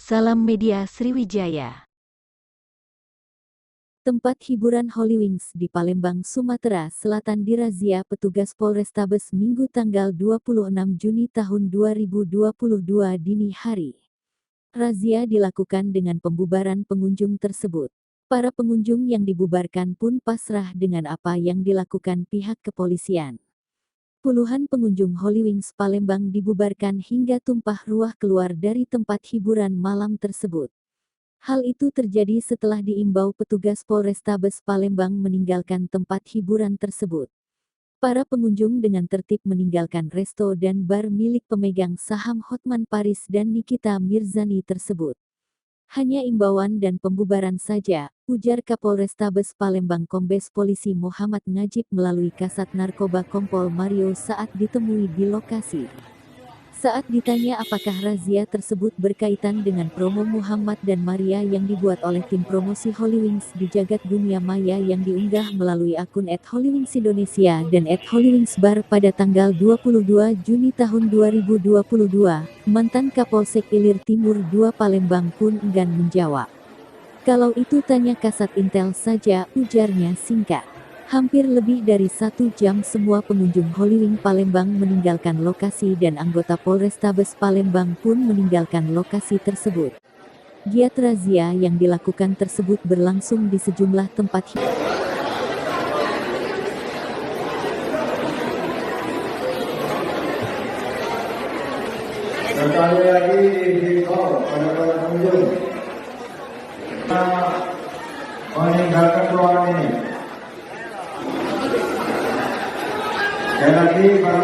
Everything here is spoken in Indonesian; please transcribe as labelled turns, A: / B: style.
A: Salam Media Sriwijaya.
B: Tempat hiburan Hollywings di Palembang, Sumatera Selatan dirazia petugas Polrestabes Minggu tanggal 26 Juni tahun 2022 dini hari. Razia dilakukan dengan pembubaran pengunjung tersebut. Para pengunjung yang dibubarkan pun pasrah dengan apa yang dilakukan pihak kepolisian. Puluhan pengunjung Hollywings Palembang dibubarkan hingga tumpah ruah keluar dari tempat hiburan malam tersebut. Hal itu terjadi setelah diimbau petugas Polrestabes Palembang meninggalkan tempat hiburan tersebut. Para pengunjung dengan tertib meninggalkan resto dan bar milik pemegang saham Hotman Paris dan Nikita Mirzani tersebut. Hanya imbauan dan pembubaran saja, ujar Kapolrestabes Palembang Kombes Polisi Muhammad Najib melalui Kasat Narkoba Kompol Mario saat ditemui di lokasi. Saat ditanya apakah razia tersebut berkaitan dengan promo Muhammad dan Maria yang dibuat oleh tim promosi Hollywings di jagat dunia maya yang diunggah melalui akun @hollywingsindonesia dan @hollywingsbar pada tanggal 22 Juni tahun 2022, mantan Kapolsek Ilir Timur 2 Palembang pun enggan menjawab. Kalau itu tanya Kasat Intel saja, ujarnya singkat. Hampir lebih dari 1 jam semua pengunjung Hollywing Palembang meninggalkan lokasi dan anggota Polrestabes Palembang pun meninggalkan lokasi tersebut. Giat razia yang dilakukan tersebut berlangsung di sejumlah tempat
C: Sekali lagi dihimbau pada para pengunjung meninggalkan ruangan ini. Sekali lagi para